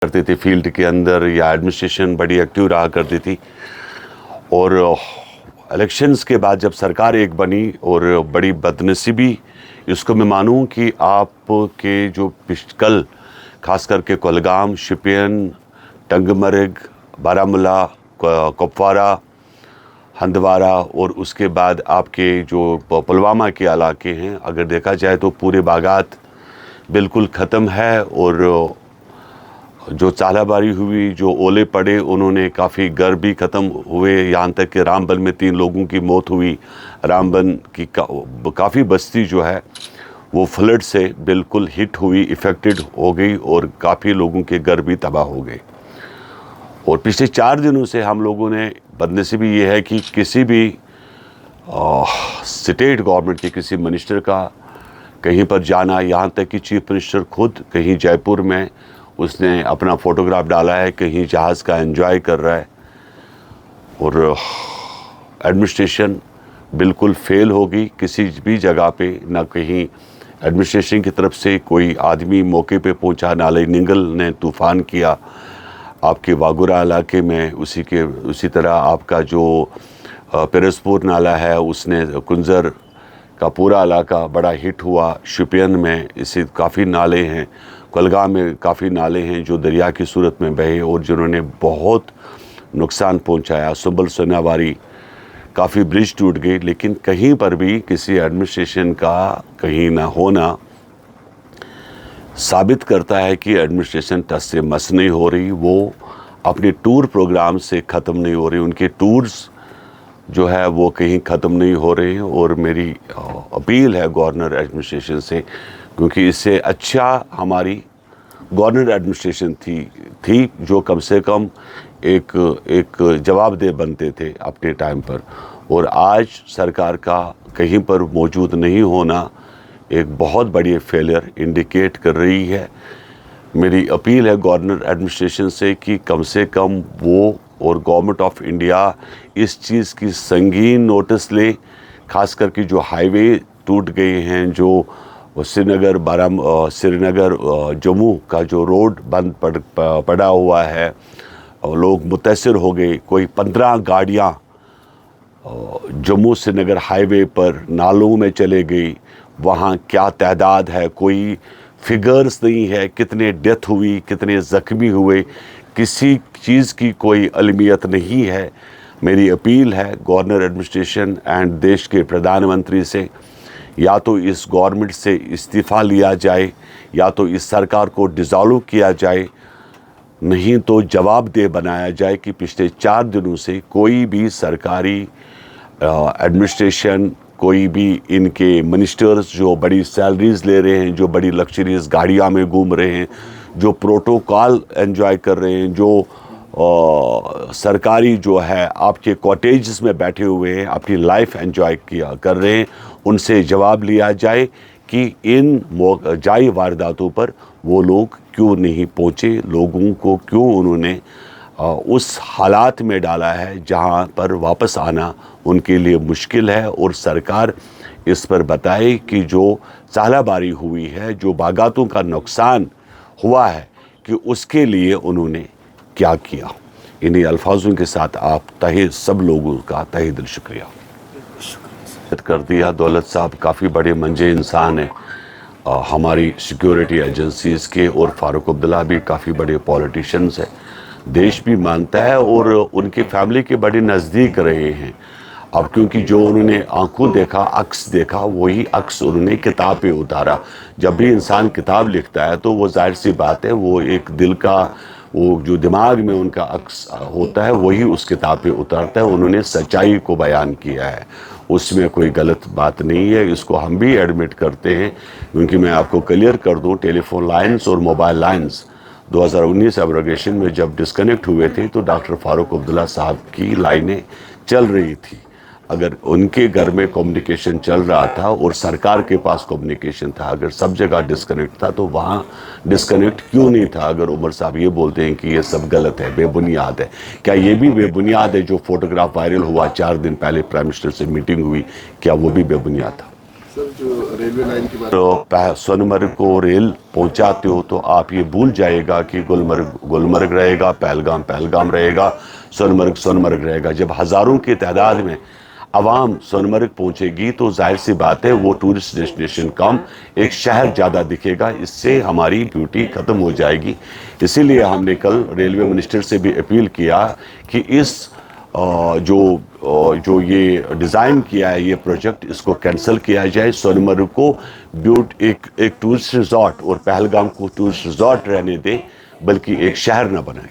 करते थे फील्ड के अंदर, या एडमिनिस्ट्रेशन बड़ी एक्टिव रहा करती थी। और इलेक्शंस के बाद जब सरकार एक बनी, और बड़ी बदनसीबी इसको मैं मानूं कि आपके जो कल खास करके कुलगाम, शोपियान, टंगमर्ग, बारामूला, कुपवारा, हंदवारा और उसके बाद आपके जो पुलवामा के इलाके हैं, अगर देखा जाए तो पूरे बागात बिल्कुल ख़त्म है। और जो चालाबारी हुई, जो ओले पड़े, उन्होंने काफ़ी घर भी ख़त्म हुए। यहाँ तक कि रामबन में 3 लोगों की मौत हुई। रामबन की काफ़ी बस्ती जो है वो फ्लड से बिल्कुल हिट हुई, इफ़ेक्टेड हो गई, और काफ़ी लोगों के घर भी तबाह हो गए। और पिछले 4 दिनों से हम लोगों ने, बदनसीबी ये है कि किसी भी स्टेट गवर्नमेंट के किसी मिनिस्टर का कहीं पर जाना, यहाँ तक कि चीफ मिनिस्टर खुद कहीं जयपुर में उसने अपना फ़ोटोग्राफ डाला है, कहीं जहाज़ का एंजॉय कर रहा है। और एडमिनिस्ट्रेशन बिल्कुल फेल होगी किसी भी जगह पे। ना कहीं एडमिनिस्ट्रेशन की तरफ से कोई आदमी मौके पे पहुंचा। नाले निंगल ने तूफ़ान किया आपके वागुरा इलाके में, उसी तरह आपका जो पिरसपुर नाला है, उसने कुंजर का पूरा इलाका बड़ा हिट हुआ। शोपियान में इसी काफ़ी नाले हैं, कुलगाम में काफ़ी नाले हैं जो दरिया की सूरत में बहे और जिन्होंने बहुत नुकसान पहुंचाया। सुंबल सोनावारी काफ़ी ब्रिज टूट गई, लेकिन कहीं पर भी किसी एडमिनिस्ट्रेशन का कहीं ना होना साबित करता है कि एडमिनिस्ट्रेशन टस से मस नहीं हो रही, वो अपने टूर प्रोग्राम से ख़त्म नहीं हो रही, उनके टूर्स जो है वो कहीं ख़त्म नहीं हो रहे हैं। और मेरी अपील है गवर्नर एडमिनिस्ट्रेशन से, क्योंकि इससे अच्छा हमारी गवर्नर एडमिनिस्ट्रेशन थी जो कम से कम एक जवाबदेह बनते थे अपने टाइम पर। और आज सरकार का कहीं पर मौजूद नहीं होना एक बहुत बड़ी फेलियर इंडिकेट कर रही है। मेरी अपील है गवर्नर एडमिनिस्ट्रेशन से कि कम से कम वो और गवर्नमेंट ऑफ इंडिया इस चीज़ की संगीन नोटिस ले, खास करके जो हाईवे टूट गए हैं, जो श्रीनगर जम्मू का जो रोड बंद पड़ा हुआ है, और लोग मुतासिर हो गए। कोई 15 गाड़ियाँ जम्मू श्रीनगर हाईवे पर नालों में चले गई। वहाँ क्या तादाद है, कोई फिगर्स नहीं है, कितने डेथ हुई, कितने ज़ख्मी हुए, किसी चीज़ की कोई अलमियत नहीं है। मेरी अपील है गवर्नर एडमिनिस्ट्रेशन एंड देश के प्रधानमंत्री से, या तो इस गवर्नमेंट से इस्तीफ़ा लिया जाए, या तो इस सरकार को डिज़ोल्व किया जाए, नहीं तो जवाबदेह बनाया जाए कि पिछले 4 दिनों से कोई भी सरकारी एडमिनिस्ट्रेशन, कोई भी इनके मिनिस्टर्स जो बड़ी सैलरीज ले रहे हैं, जो बड़ी लग्जरीज गाड़ियाँ में घूम रहे हैं, जो प्रोटोकॉल एंजॉय कर रहे हैं, जो सरकारी जो है आपके कॉटेजेस में बैठे हुए हैं, अपनी लाइफ एंजॉय कर रहे हैं, उनसे जवाब लिया जाए कि इन जाई वारदातों पर वो लोग क्यों नहीं पहुँचे, लोगों को क्यों उन्होंने उस हालात में डाला है जहां पर वापस आना उनके लिए मुश्किल है। और सरकार इस पर बताए कि जो चालाबारी हुई है, जो बागातों का नुकसान हुआ है, कि उसके लिए उन्होंने क्या किया। इन्हीं अल्फाजों के साथ आप सब लोगों का तहे दिल शुक्रिया कर दिया। दौलत साहब काफ़ी बड़े मंजे इंसान हैं, हमारी सिक्योरिटी एजेंसीज़ के, और फ़ारूक अब्दुल्ला भी काफ़ी बड़े पॉलिटिशियंस हैं, देश भी मानता है, और उनकी फैमिली के बड़े नज़दीक रहे हैं। अब क्योंकि जो उन्होंने आंखों देखा, अक्स देखा, वही अक्स उन्होंने किताब पे उतारा। जब भी इंसान किताब लिखता है तो वो जाहिर सी बात है, वो एक दिल का, वो जो दिमाग में उनका अक्स होता है वही उस किताब पे उतारता है। उन्होंने सच्चाई को बयान किया है, उसमें कोई गलत बात नहीं है, इसको हम भी एडमिट करते हैं। क्योंकि मैं आपको क्लियर कर दूं, टेलीफोन लाइन्स और मोबाइल लाइन्स 2019 एब्रोगेशन में जब डिस्कनेक्ट हुए थे तो डॉक्टर फ़ारूक अब्दुल्ला साहब की लाइनें चल रही थी। अगर उनके घर में कम्युनिकेशन चल रहा था और सरकार के पास कम्युनिकेशन था, अगर सब जगह डिस्कनेक्ट था, तो वहाँ डिस्कनेक्ट क्यों नहीं था? अगर उमर साहब ये बोलते हैं कि ये सब गलत है, बेबुनियाद है, क्या ये भी बेबुनियाद है? जो फोटोग्राफ वायरल हुआ 4 दिन पहले प्राइम मिनिस्टर से मीटिंग हुई, क्या वो भी बेबुनियाद था? सर, जो रेलवे लाइन की बात तो सोनमर्ग को रेल पहुंचाते हो तो आप ये भूल जाएगा कि गुलमर्ग रहेगा, पहलगाम पहलगाम रहेगा, सोनमर्ग सोनमर्ग रहेगा। जब हज़ारों की तादाद में आवाम सोनमर्ग पहुंचेगी तो जाहिर सी बात है वो टूरिस्ट डेस्टिनेशन कम, एक शहर ज़्यादा दिखेगा, इससे हमारी ब्यूटी ख़त्म हो जाएगी। इसीलिए हमने कल रेलवे मिनिस्टर से भी अपील किया कि इस जो ये डिज़ाइन किया है ये प्रोजेक्ट, इसको कैंसिल किया जाए। सोनमर्ग को एक टूरिस्ट रिजॉर्ट और पहलगाम को टूरिस्ट रिजॉर्ट रहने दें, बल्कि एक शहर न बनाएं।